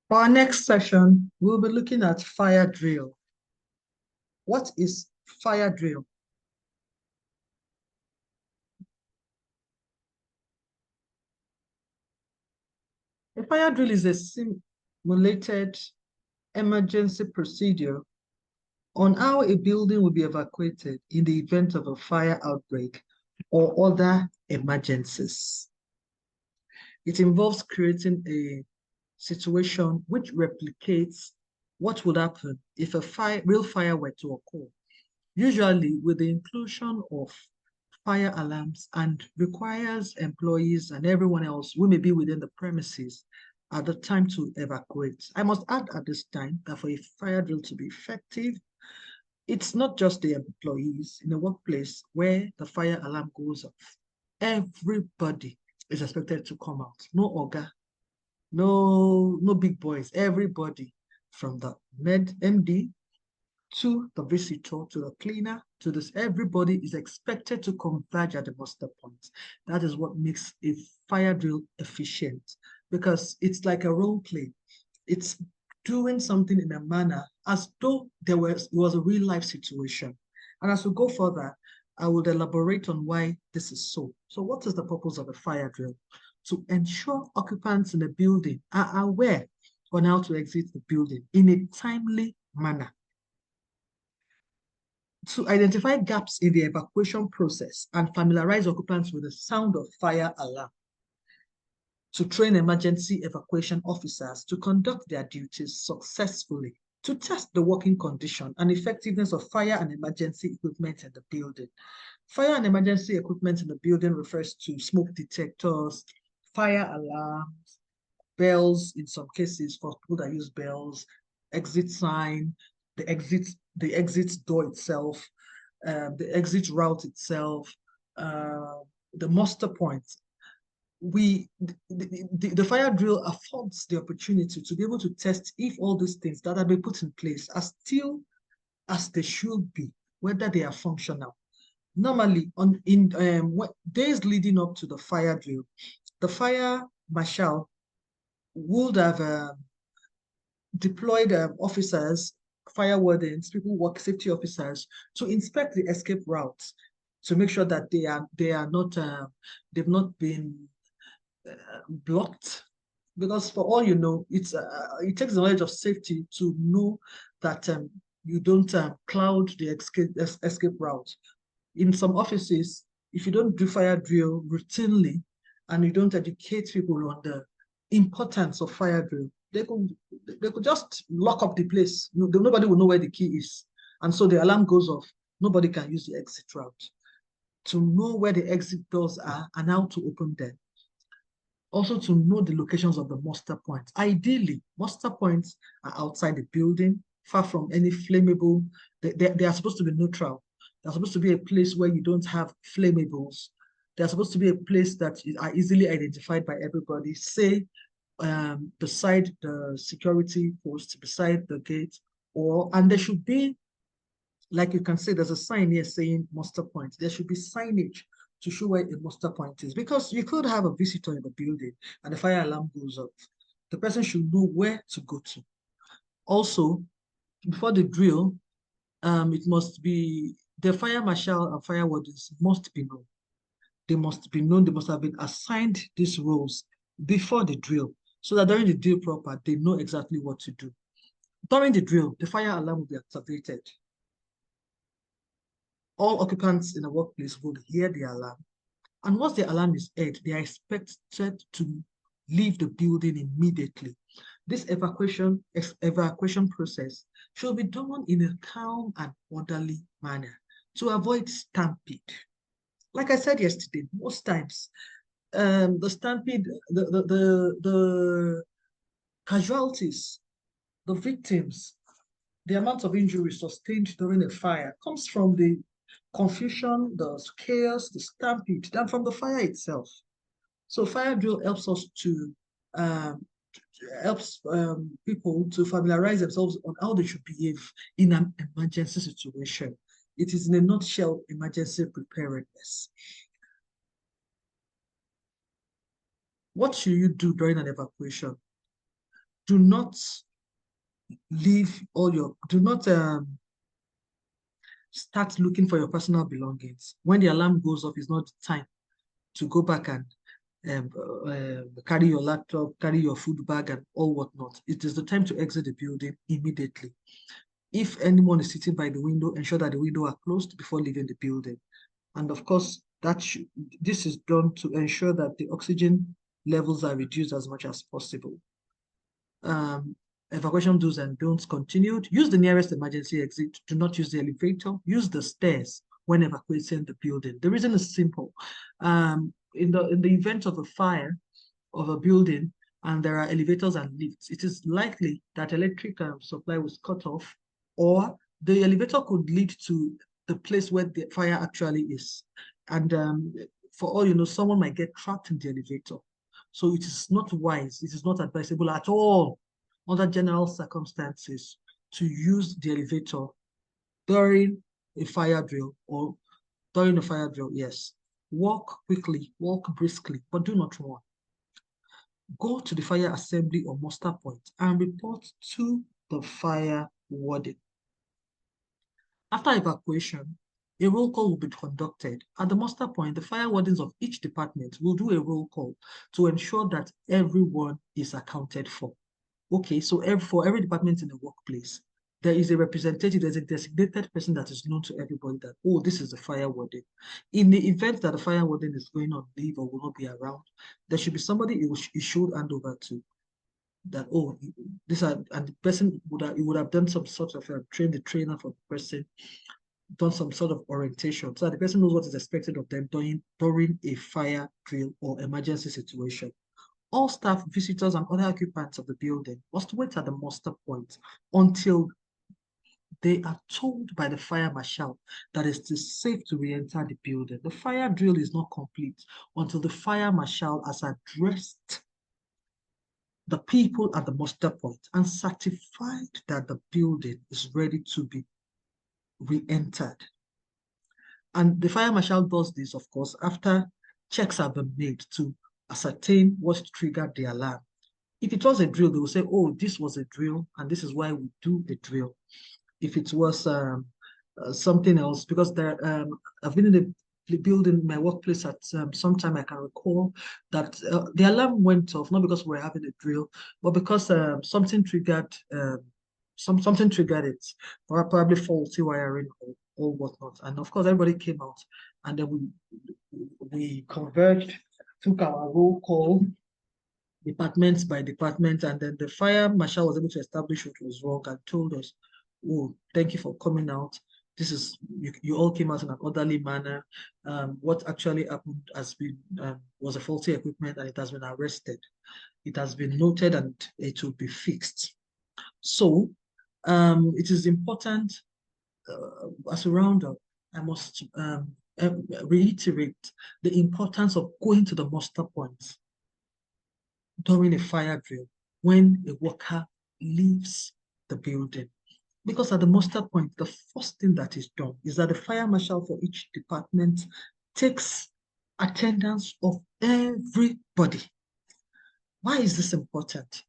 For our next session, we'll be looking at fire drill. What is fire drill? A fire drill is a simulated emergency procedure on how a building will be evacuated in the event of a fire outbreak or other emergencies. It involves creating a situation which replicates what would happen if a real fire were to occur, usually with the inclusion of fire alarms, and requires employees and everyone else who may be within the premises at the time to evacuate. I must add at this time that for a fire drill to be effective, it's not just the employees in the workplace where the fire alarm goes off. Everybody is expected to come out. No oga, no big boys. Everybody from the MD to the visitor, to the cleaner, to this, everybody is expected to converge at the muster point. That is what makes a fire drill efficient, because it's like a role play. It's doing something in a manner as though it was a real life situation. And as we go further, I will elaborate on why this is so. So what is the purpose of a fire drill? To ensure occupants in the building are aware on how to exit the building in a timely manner, to identify gaps in the evacuation process and familiarize occupants with the sound of fire alarm, to train emergency evacuation officers to conduct their duties successfully, to test the working condition and effectiveness of fire and emergency equipment in the building. Fire and emergency equipment in the building refers to smoke detectors, fire alarms, bells in some cases for people that use bells, exit sign, the exit door itself, the exit route itself, the muster point. The fire drill affords the opportunity to be able to test if all these things that have been put in place are still as they should be, whether they are functional. Normally, in days leading up to the fire drill, the fire marshal would have deployed officers, fire wardens, safety officers, to inspect the escape routes to make sure that they've not been blocked. Because for all you know, it takes the knowledge of safety to know that you don't cloud the escape route. In some offices, if you don't do fire drill routinely and you don't educate people on the importance of fire drill, they could just lock up the place. Nobody will know where the key is. And so the alarm goes off. Nobody can use the exit route. To know where the exit doors are and how to open them. Also to know the locations of the muster points. Ideally, muster points are outside the building, far from any flammable. They are supposed to be neutral. They're supposed to be a place where you don't have flammables. They're supposed to be a place that are easily identified by everybody, say beside the security post, beside the gate, and there should be, like you can see, there's a sign here saying muster point. There should be signage to show where a muster point is, because you could have a visitor in the building and the fire alarm goes off. The person should know where to go to. Also, before the drill, it must be the fire marshal and fire wardens must be known. They must be known. They must have been assigned these roles before the drill, so that during the drill proper, they know exactly what to do. During the drill, the fire alarm will be activated. All occupants in the workplace will hear the alarm. And once the alarm is heard, they are expected to leave the building immediately. This evacuation process should be done in a calm and orderly manner to avoid stampede. Like I said yesterday, most times, the stampede, the casualties, the victims, the amount of injuries sustained during a fire comes from the confusion, the chaos, the stampede, than from the fire itself. So fire drill helps us to people to familiarize themselves on how they should behave in an emergency situation. It is in a nutshell emergency preparedness. What should you do during an evacuation? do not leave all your, do not start looking for your personal belongings. When the alarm goes off, it's not the time to go back and carry your laptop, carry your food bag and all whatnot. It is the time to exit the building immediately. If anyone is sitting by the window, ensure that the window are closed before leaving the building. And of course, this is done to ensure that the oxygen levels are reduced as much as possible. Evacuation do's and don'ts continued. Use the nearest emergency exit. Do not use the elevator. Use the stairs when evacuating the building. The reason is simple. In the event of a fire of a building and there are elevators and lifts, it is likely that electric supply was cut off, or the elevator could lead to the place where the fire actually is. And for all you know, someone might get trapped in the elevator. So it is not wise, it is not advisable at all under general circumstances to use the elevator during a fire drill or during a fire drill, yes. Walk quickly, walk briskly, but do not run. Go to the fire assembly or muster point and report to the fire warden. After evacuation, a roll call will be conducted. At the muster point, the fire wardens of each department will do a roll call to ensure that everyone is accounted for. Okay, so for every department in the workplace, there is a representative, there's a designated person that is known to everybody that, oh, this is the fire warden. In the event that the fire warden is going on leave or will not be around, there should be somebody he should hand over to that, oh, and the person would have done some sort of train the trainer for the person, done some sort of orientation so that the person knows what is expected of them during a fire drill or emergency situation. All staff, visitors, and other occupants of the building must wait at the muster point until they are told by the fire marshal that it is safe to re-enter the building. The fire drill is not complete until the fire marshal has addressed the people at the muster point and certified that the building is ready to be re-entered. And the fire marshal does this, of course, after checks have been made to ascertain what triggered the alarm. If it was a drill, they will say, oh, this was a drill, and this is why we do a drill. If it was something else, because I've been in the building, my workplace at some time, I can recall that the alarm went off, not because we're having a drill, but because something triggered something triggered it, or probably faulty wiring or whatnot. And of course, everybody came out, and then we converged, took our roll call, department by department, and then the fire marshal was able to establish what was wrong and told us, oh, thank you for coming out. This is, you all came out in an orderly manner. What actually happened has been, was a faulty equipment and it has been arrested. It has been noted and it will be fixed. So it is important, as a roundup, I must reiterate the importance of going to the muster point during a fire drill when a worker leaves the building. Because at the muster point, the first thing that is done is that the fire marshal for each department takes attendance of everybody. Why is this important?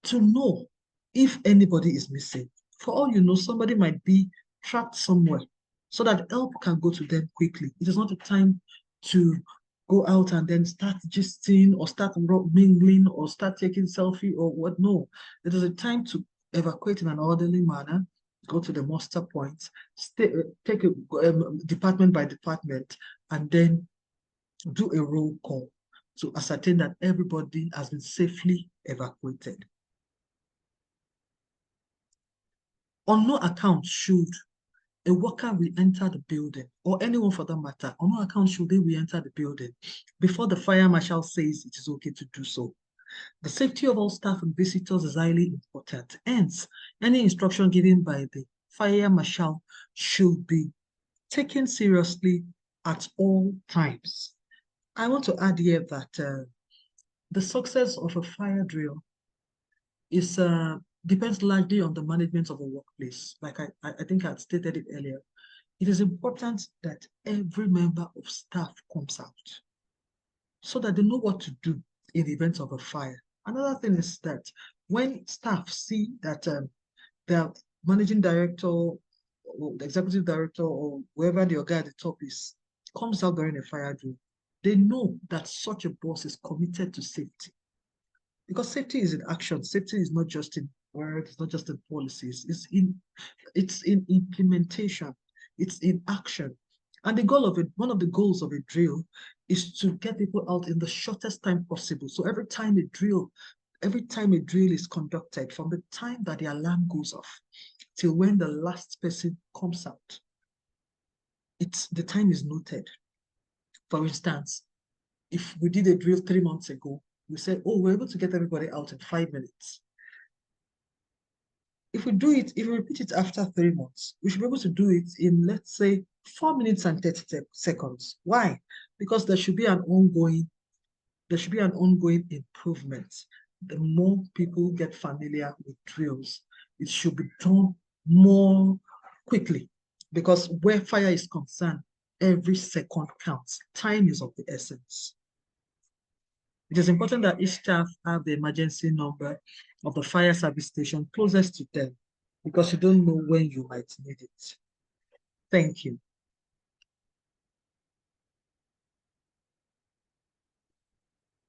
To know if anybody is missing. For all you know, somebody might be trapped somewhere, so that help can go to them quickly. It is not a time to go out and then start gisting or start mingling or start taking selfie or what. No, it is a time to evacuate in an orderly manner, go to the muster point, take a department by department, and then do a roll call to ascertain that everybody has been safely evacuated. On no account should a worker re-enter the building, or anyone for that matter, on no account should they re-enter the building before the fire marshal says it is okay to do so. The safety of all staff and visitors is highly important. Hence, any instruction given by the fire marshal should be taken seriously at all times. I want to add here that the success of a fire drill is depends largely on the management of a workplace. Like I think I stated it earlier. It is important that every member of staff comes out so that they know what to do in the event of a fire. Another thing is that when staff see that the managing director or the executive director or whoever the guy at the top is comes out during a fire drill, they know that such a boss is committed to safety. Because safety is in action. Safety is not just in words, it's not just in policies, it's in implementation, it's in action. And the goal of it, one of the goals of a drill is to get people out in the shortest time possible. So every time a drill is conducted, from the time that the alarm goes off till when the last person comes out, the time is noted. For instance, if we did a drill 3 months ago, we said, oh, we're able to get everybody out in 5 minutes. If we repeat it after 3 months, we should be able to do it in, let's say, 4 minutes and 30 seconds. Why? Because there should be an ongoing improvement. The more people get familiar with drills, it should be done more quickly, because where fire is concerned, every second counts. Time is of the essence. It is important that each staff have the emergency number of the fire service station closest to them, because you don't know when you might need it. Thank you.